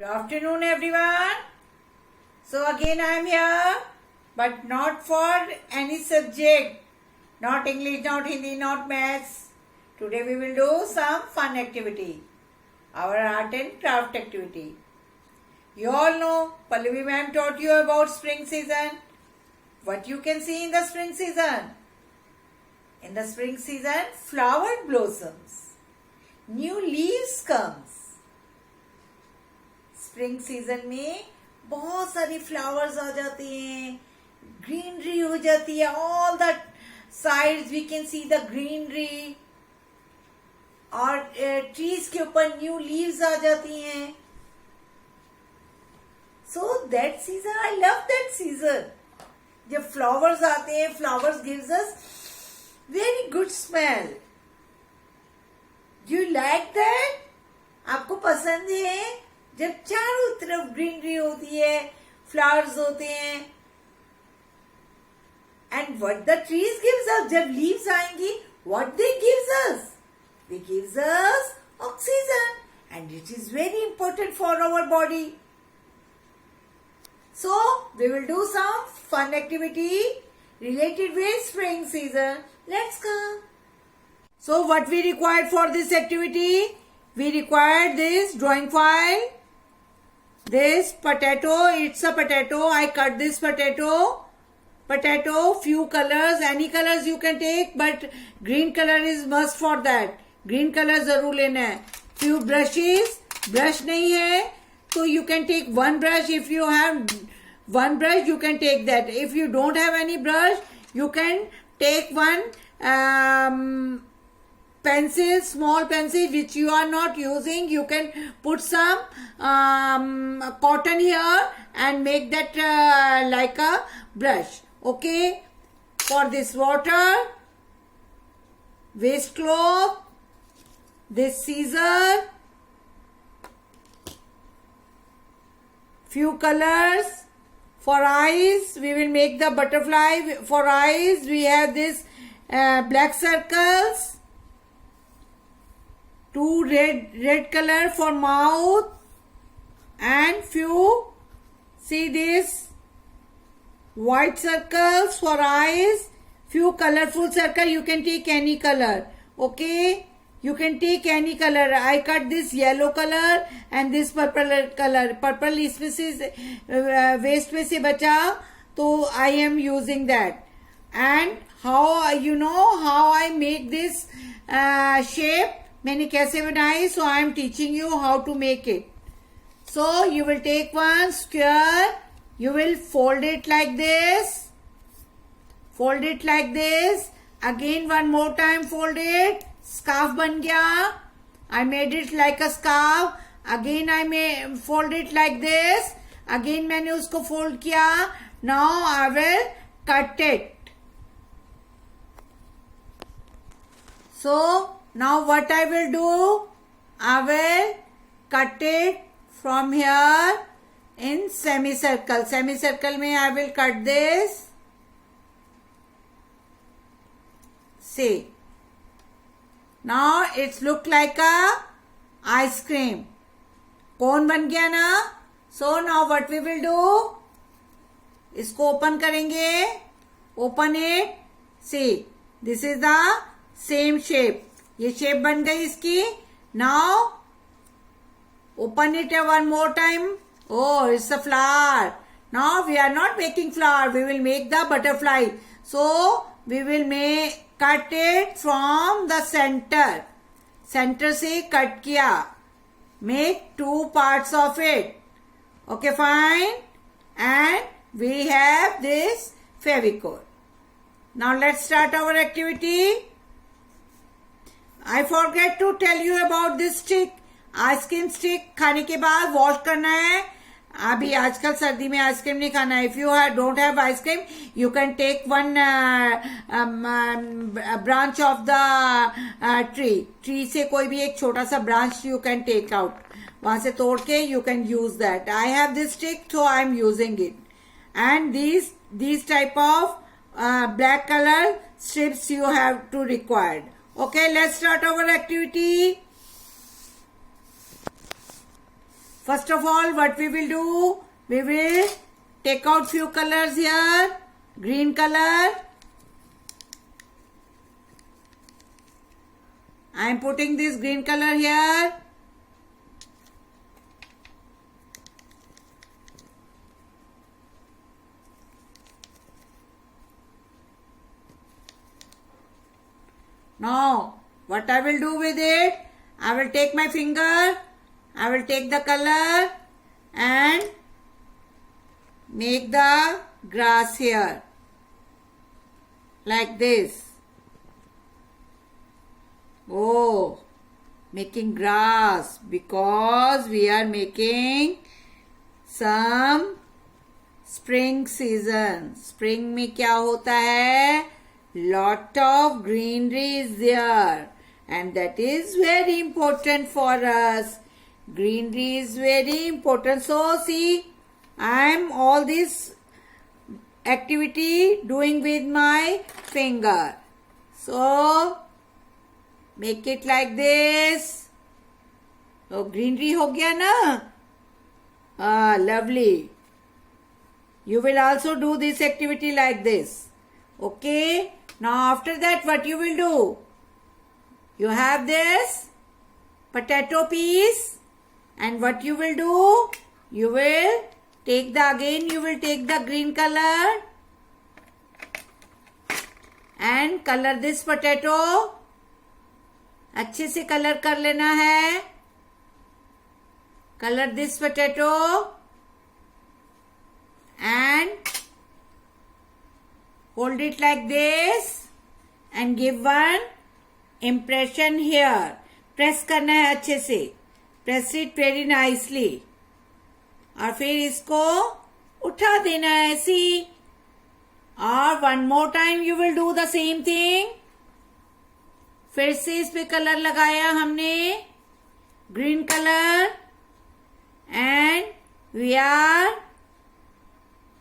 afternoon, everyone. So again I am here, but not for any subject, not English, not Hindi, not maths. Today we will do some fun activity, our art and craft activity. You all know Pallavi ma'am taught you about spring season. What you can see in the spring season? In the spring season, flower blossoms, new leaves comes. Spring season में बहुत सारी flowers आ जाते हैं, greenery हो जाती है, all the sides we can see the greenery, और trees के ऊपर न्यू लीव्स आ जाती हैं. So that season, I love that season. जब फ्लावर्स आते हैं, flowers gives us very good smell. You like that? आपको पसंद है जब चारों तरफ ग्रीनरी होती है, फ्लावर्स होते हैं. And what the trees gives us, जब लीव्स आएंगी, what they gives us? They gives us oxygen, and it is very important for our body. So we will do some fun activity related with spring season. Let's go. So what we required for this activity? We required this drawing file, this potato. It's a potato. I cut this potato, few colors, any colors you can take, but green color is must for that. Green color जरूर लेना है. Few brushes, brush नहीं है तो you can take one brush. If you have one brush, you can take that. If you don't have any brush, you can take one pencil, small pencil which you are not using. You can put some cotton here and make that like a brush. Okay. For this water, waste cloth, this scissor, few colors. For eyes, we will make the butterfly. For eyes, we have this black circles, two red color for mouth, and few, see this, white circles for eyes, few colorful circle. You can take any color. Okay, you can take any color. I cut this yellow color and this purple color. Purple इसमें से waste में से बचा तो I am using that. And how you know how I make this shape? मैंने कैसे बनाई? So I am teaching you how to make it. So you will take one square. You will fold it like this. Fold it like this. Again one more time fold it. Scarf बन गया. I made it like a scarf. Again I may fold it like this. Again मैंने उसको fold किया. Now I will cut it. So now what I will do? I will cut it from here in semicircle. Semicircle में I will cut this. See. Now it's look like a ice cream. कोन बन गया ना? So now what we will do? इसको open करेंगे. Open it. See, this is the same shape. ये shape बन गई इसकी. Now open it one more time. Oh, it's a flower. Now we are not making flower. We will make the butterfly. So we will cut it from the center. Center से cut किया. Make two parts of it. Okay, fine. And we have this Fevicol. Now let's start our activity. I forget to tell you about this stick. Ice cream stick खाने के बाद wash करना है. अभी आजकल सर्दी में आइसक्रीम नहीं खाना है. If you don't have ice cream, you can take one branch of the tree से कोई भी एक छोटा सा branch you can take out. वहां से तोड़ के you can use that. I have this stick, so I am using it. And these type of black color strips you have to required. Okay, let's start our activity. First of all, what we will do, we will take out few colors here. Green color. I am putting this green color here. Now, what I will do with it, I will take my finger, I will take the color and make the grass here. Like this. Oh, making grass because we are making some spring season. Spring में क्या होता है? Lot of greenery is there and that is very important for us. Greenery is very important. So see, I am all this activity doing with my finger. So make it like this. So greenery हो गया ना? Lovely. You will also do this activity like this. Okay. Now after that, what you will do? You have this potato piece, and what you will do? You will take the green color and color this potato. अच्छे से colour कर लेना है. Color this potato and hold it like this and give one impression here. Press करना है अच्छे से. Press it very nicely. और फिर इसको उठा देना है ऐसी. और one more time you will do the same thing. फिर से इस पे कलर लगाया हमने green colour and we are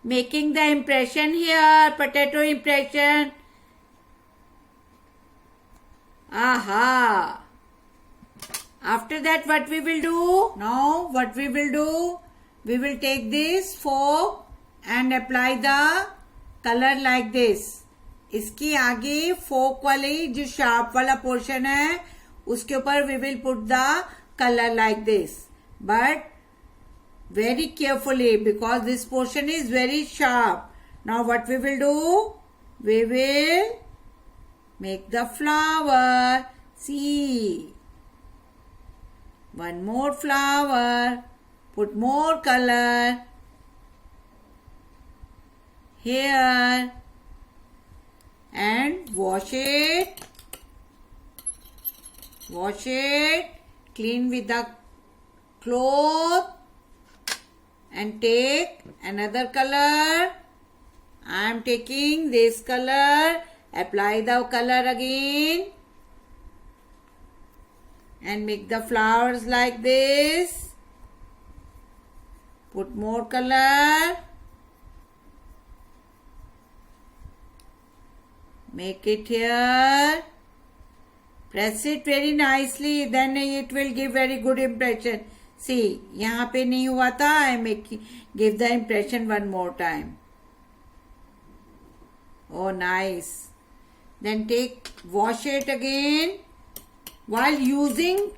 making the impression here, potato impression. Aha. After that, what we will do? Now, what we will do? We will take this fork and apply the color like this. इसके आगे फोक वाले जो sharp वाला portion है उसके ऊपर we will put the color like this. But very carefully because this portion is very sharp. Now what we will do? We will make the flower. See. One more flower. Put more color. Here. And wash it. Wash it. Clean with the cloth. And take another color. I am taking this color. Apply the color again. And make the flowers like this. Put more color. Make it here. Press it very nicely. Then it will give very good impression. See, यहाँ पे नहीं हुआ था. I make give the impression one more time. Oh, nice. Then wash it again. While using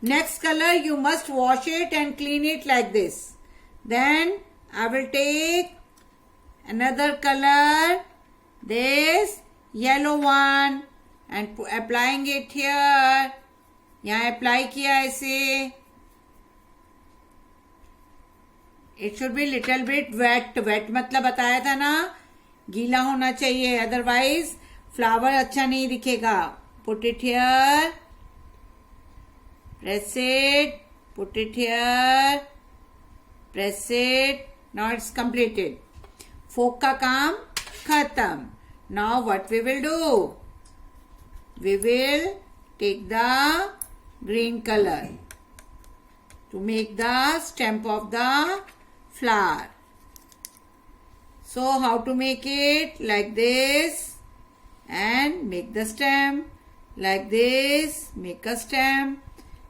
next color, you must wash it and clean it like this. Then I will take another color, this yellow one, and applying it here. यहाँ apply किया ऐसे. It should be little bit wet. Wet मतलब बताया था ना, गीला होना चाहिए, अदरवाइज फ्लावर अच्छा नहीं दिखेगा. Put it here. Press it. Put it here. Press it. Now it's completed. फोक का काम खत्म. Now what we will do? We will take the green color to make the stem of the flower. So how to make it? Like this and make the stem. Like this, make a stem.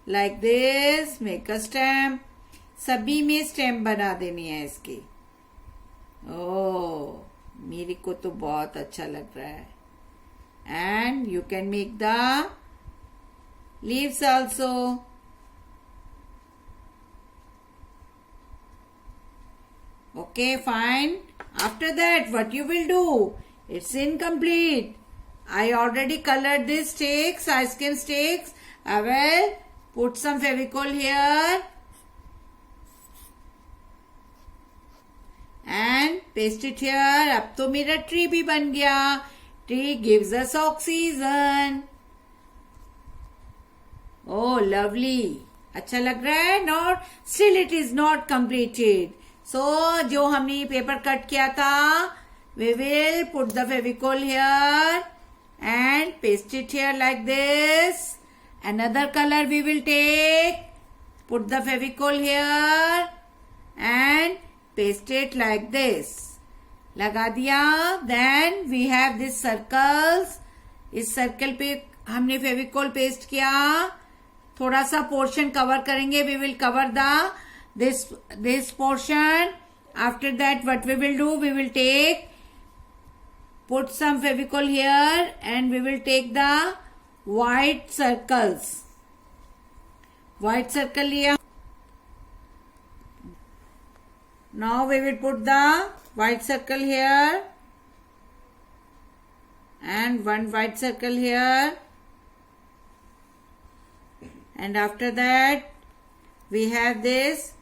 like this. Make a stamp. सभी में stamp बना देनी है इसकी. ओह, मेरे को तो बहुत अच्छा लग रहा है. And you can make the leaves also. Okay, fine. After that, what you will do? It's incomplete. I already colored these sticks, ice cream sticks. I will put some Fevicol here and paste it here. अब तो मेरा tree भी बन गया. Tree gives us oxygen. Oh, lovely. अच्छा लग रहा है? Not still it is not completed. So जो हमने पेपर कट किया था, we will put the Fevicol here and paste it here like this. Another color we will take, put the Fevicol here and paste it like this. लगा दिया. Then we have these circles. इस circle पे हमने Fevicol paste किया. थोड़ा सा portion cover करेंगे. We will cover this portion. After that, what we will do? We will put some Fevicol here and we will take the white circles. White circle लिया. Now we will put the white circle here and one white circle here, and after that we have this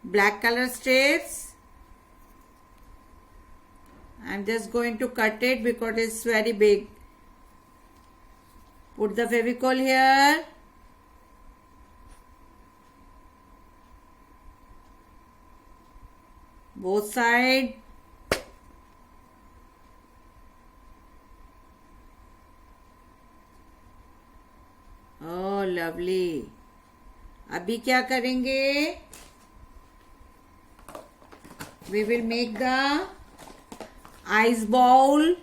black color strips. I'm just going to cut it because it's very big. Put the Fevicol here. Both sides. Oh, lovely. अभी क्या करेंगे? We will make the ice bowl.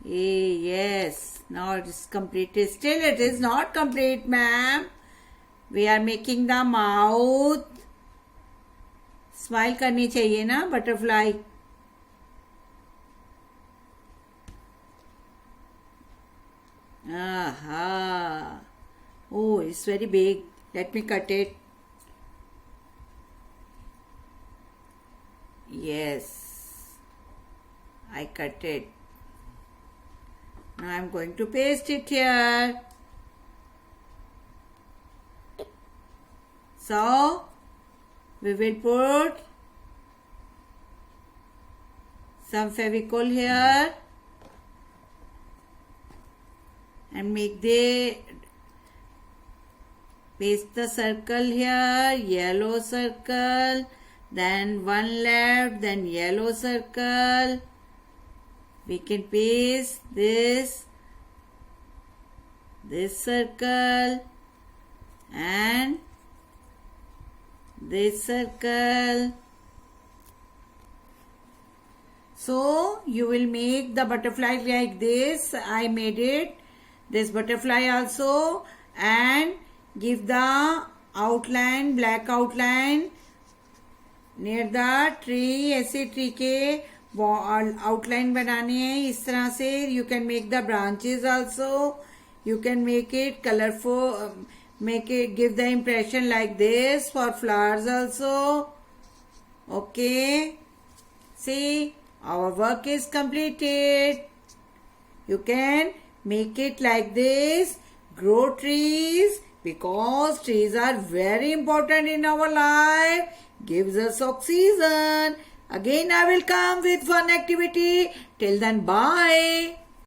Yes. Now it is completed. Still it is not complete, ma'am. We are making the mouth. Smile करनी चाहिए ना butterfly. Aha. Oh, it's very big. Let me cut it. Yes. I cut it. Now I'm going to paste it here. So, we will put some Fevicol here and paste the circle here, yellow circle, then one left, then yellow circle. We can paste this circle and this circle. So you will make the butterfly like this. I made it, this butterfly also, and give the outline, black outline near the tree. ऐसे tree के outline बनाने हैं इस तरह से. You can make the branches also. You can make it colorful, give the impression like this for flowers also. Okay. See, our work is completed. You can make it like this. Grow trees because trees are very important in our life. Gives us oxygen. Again I will come with fun activity. Till then, bye.